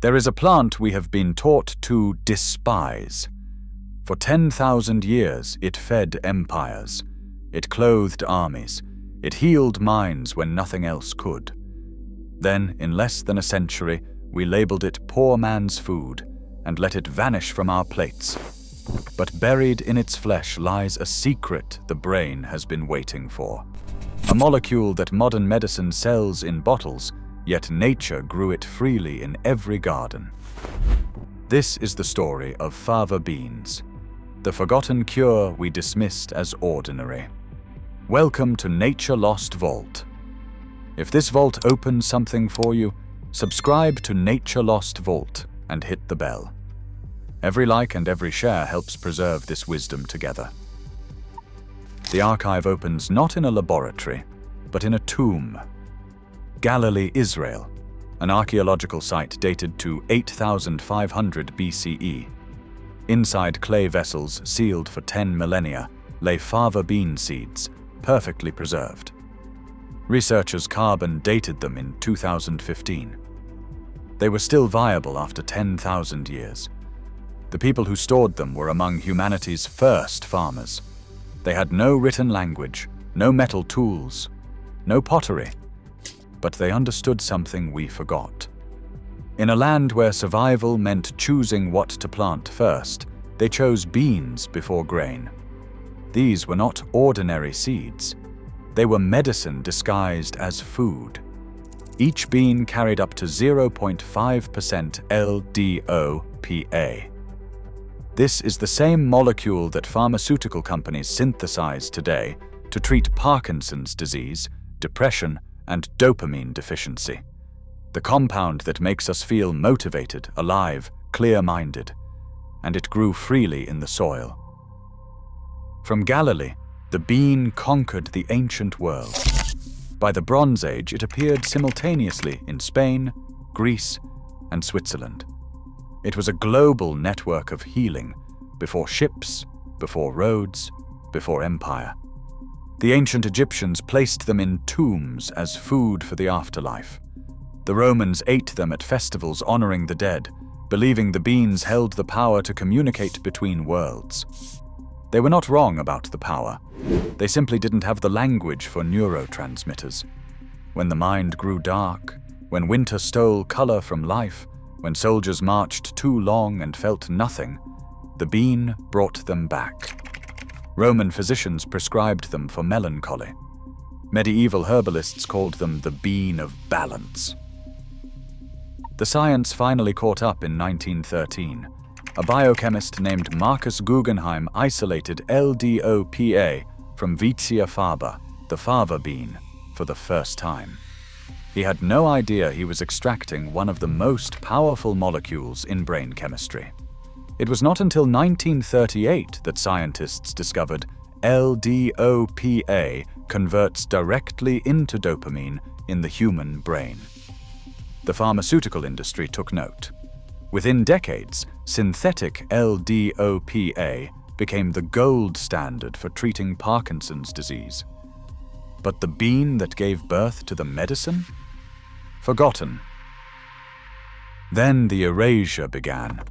There is a plant we have been taught to despise. For 10,000 years it fed empires. It clothed armies. It healed minds when nothing else could. Then, in less than a century, we labeled it poor man's food and let it vanish from our plates. But buried in its flesh lies a secret the brain has been waiting for. A molecule that modern medicine sells in bottles, yet nature grew it freely in every garden. This is the story of fava beans, the forgotten cure we dismissed as ordinary. Welcome to Nature Lost Vault. If this vault opens something for you, subscribe to Nature Lost Vault and hit the bell. Every like and every share helps preserve this wisdom together. The archive opens not in a laboratory, but in a tomb. Galilee, Israel, an archaeological site dated to 8,500 BCE. Inside clay vessels sealed for 10 millennia lay fava bean seeds, perfectly preserved. Researchers carbon dated them in 2015. They were still viable after 10,000 years. The people who stored them were among humanity's first farmers. They had no written language, no metal tools, no pottery, but they understood something we forgot. In a land where survival meant choosing what to plant first, they chose beans before grain. These were not ordinary seeds. They were medicine disguised as food. Each bean carried up to 0.5% L-DOPA. This is the same molecule that pharmaceutical companies synthesize today to treat Parkinson's disease, depression, and dopamine deficiency. The compound that makes us feel motivated, alive, clear-minded, and it grew freely in the soil. From Galilee, the bean conquered the ancient world. By the Bronze Age, it appeared simultaneously in Spain, Greece, and Switzerland. It was a global network of healing, before ships, before roads, before empire. The ancient Egyptians placed them in tombs as food for the afterlife. The Romans ate them at festivals honoring the dead, believing the beans held the power to communicate between worlds. They were not wrong about the power. They simply didn't have the language for neurotransmitters. When the mind grew dark, when winter stole color from life, when soldiers marched too long and felt nothing, the bean brought them back. Roman physicians prescribed them for melancholy. Medieval herbalists called them the bean of balance. The science finally caught up in 1913. A biochemist named Marcus Guggenheim isolated L-DOPA from Vicia faba, the fava bean, for the first time. He had no idea he was extracting one of the most powerful molecules in brain chemistry. It was not until 1938 that scientists discovered L-DOPA converts directly into dopamine in the human brain. The pharmaceutical industry took note. Within decades, synthetic L-DOPA became the gold standard for treating Parkinson's disease. But the bean that gave birth to the medicine? Forgotten. Then the erasure began.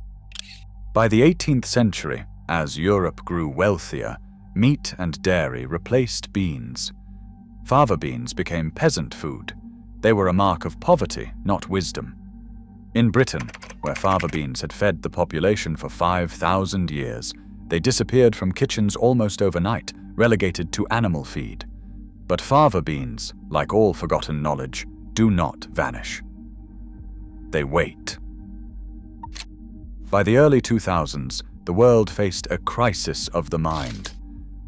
By the 18th century, as Europe grew wealthier, meat and dairy replaced beans. Fava beans became peasant food. They were a mark of poverty, not wisdom. In Britain, where fava beans had fed the population for 5,000 years, they disappeared from kitchens almost overnight, relegated to animal feed. But fava beans, like all forgotten knowledge, do not vanish. They wait. By the early 2000s, the world faced a crisis of the mind.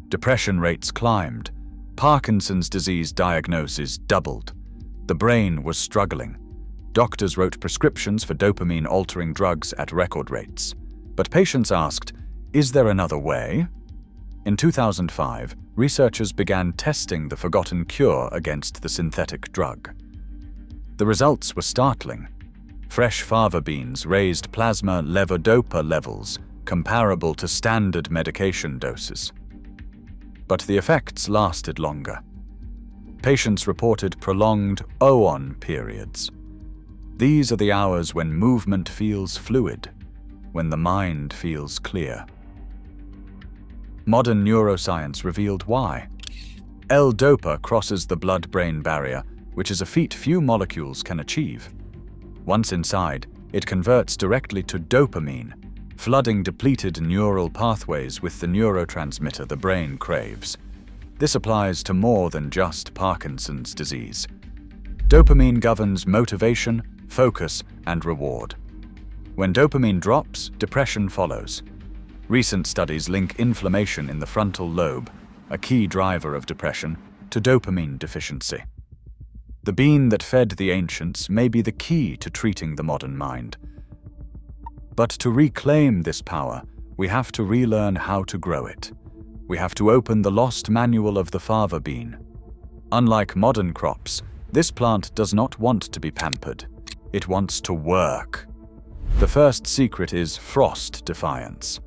Depression rates climbed. Parkinson's disease diagnoses doubled. The brain was struggling. Doctors wrote prescriptions for dopamine-altering drugs at record rates. But patients asked, is there another way? In 2005, researchers began testing the forgotten cure against the synthetic drug. The results were startling. Fresh fava beans raised plasma levodopa levels comparable to standard medication doses. But the effects lasted longer. Patients reported prolonged ON periods. These are the hours when movement feels fluid, when the mind feels clear. Modern neuroscience revealed why. L-DOPA crosses the blood-brain barrier, which is a feat few molecules can achieve. Once inside, it converts directly to dopamine, flooding depleted neural pathways with the neurotransmitter the brain craves. This applies to more than just Parkinson's disease. Dopamine governs motivation, focus, and reward. When dopamine drops, depression follows. Recent studies link inflammation in the frontal lobe, a key driver of depression, to dopamine deficiency. The bean that fed the ancients may be the key to treating the modern mind. But to reclaim this power, we have to relearn how to grow it. We have to open the lost manual of the fava bean. Unlike modern crops, this plant does not want to be pampered. It wants to work. The first secret is frost defiance.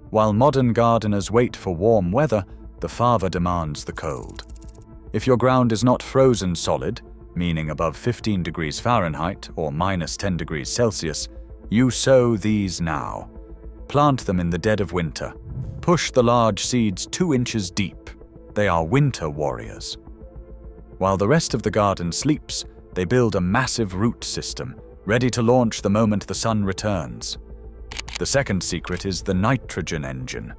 While modern gardeners wait for warm weather, the fava demands the cold. If your ground is not frozen solid, meaning above 15 degrees Fahrenheit or minus 10 degrees Celsius, you sow these now. Plant them in the dead of winter. Push the large seeds 2 inches deep. They are winter warriors. While the rest of the garden sleeps, they build a massive root system, ready to launch the moment the sun returns. The second secret is the nitrogen engine.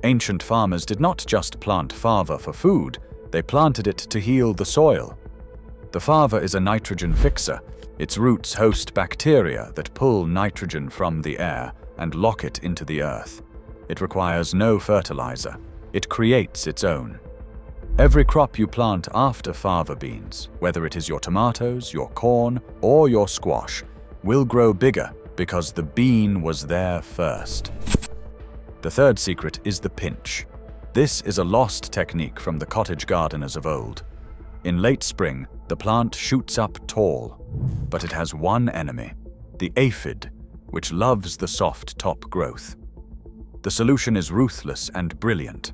Ancient farmers did not just plant fava for food, they planted it to heal the soil. The fava is a nitrogen fixer. Its roots host bacteria that pull nitrogen from the air and lock it into the earth. It requires no fertilizer. It creates its own. Every crop you plant after fava beans, whether it is your tomatoes, your corn, or your squash, will grow bigger because the bean was there first. The third secret is the pinch. This is a lost technique from the cottage gardeners of old. In late spring, the plant shoots up tall, but it has one enemy, the aphid, which loves the soft top growth. The solution is ruthless and brilliant.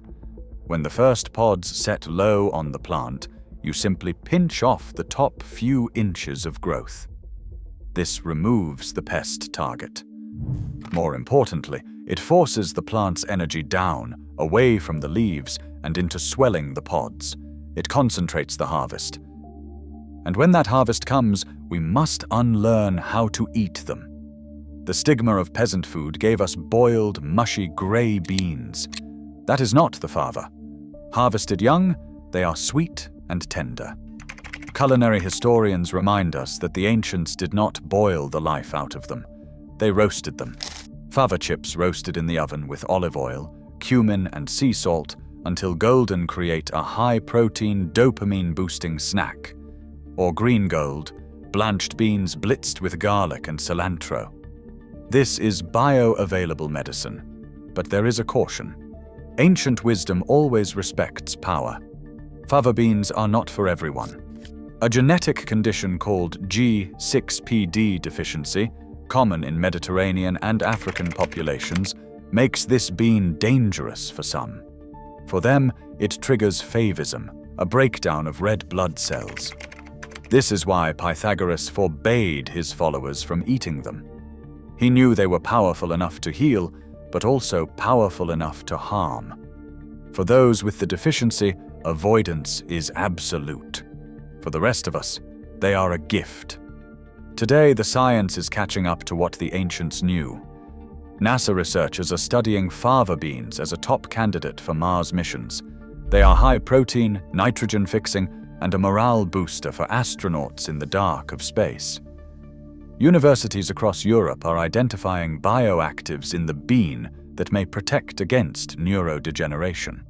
When the first pods set low on the plant, you simply pinch off the top few inches of growth. This removes the pest target. More importantly, it forces the plant's energy down, away from the leaves and into swelling the pods. It concentrates the harvest. And when that harvest comes, we must unlearn how to eat them. The stigma of peasant food gave us boiled, mushy grey beans. That is not the fava. Harvested young, they are sweet and tender. Culinary historians remind us that the ancients did not boil the life out of them. They roasted them. Fava chips roasted in the oven with olive oil, cumin, and sea salt until golden create a high-protein, dopamine-boosting snack. Or green gold, blanched beans blitzed with garlic and cilantro. This is bioavailable medicine, but there is a caution. Ancient wisdom always respects power. Fava beans are not for everyone. A genetic condition called G6PD deficiency, common in Mediterranean and African populations, makes this bean dangerous for some. For them, it triggers favism, a breakdown of red blood cells. This is why Pythagoras forbade his followers from eating them. He knew they were powerful enough to heal, but also powerful enough to harm. For those with the deficiency, avoidance is absolute. For the rest of us, they are a gift. Today, the science is catching up to what the ancients knew. NASA researchers are studying fava beans as a top candidate for Mars missions. They are high-protein, nitrogen-fixing, and a morale booster for astronauts in the dark of space. Universities across Europe are identifying bioactives in the bean that may protect against neurodegeneration.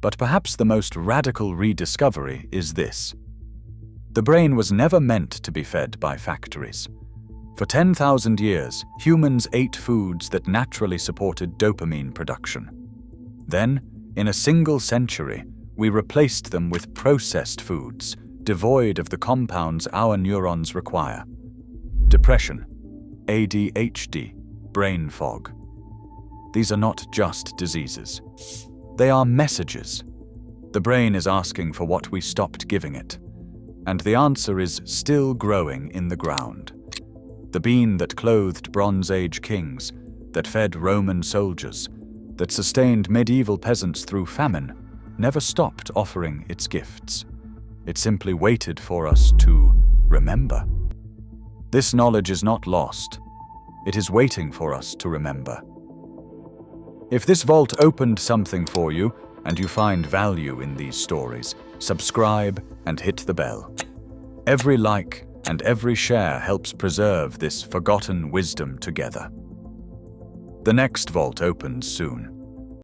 But perhaps the most radical rediscovery is this. The brain was never meant to be fed by factories. For 10,000 years, humans ate foods that naturally supported dopamine production. Then, in a single century, we replaced them with processed foods, devoid of the compounds our neurons require. Depression, ADHD, brain fog. These are not just diseases. They are messages. The brain is asking for what we stopped giving it. And the answer is still growing in the ground. The bean that clothed Bronze Age kings, that fed Roman soldiers, that sustained medieval peasants through famine, never stopped offering its gifts. It simply waited for us to remember. This knowledge is not lost. It is waiting for us to remember. If this vault opened something for you, and you find value in these stories, subscribe and hit the bell. Every like and every share helps preserve this forgotten wisdom together. The next vault opens soon.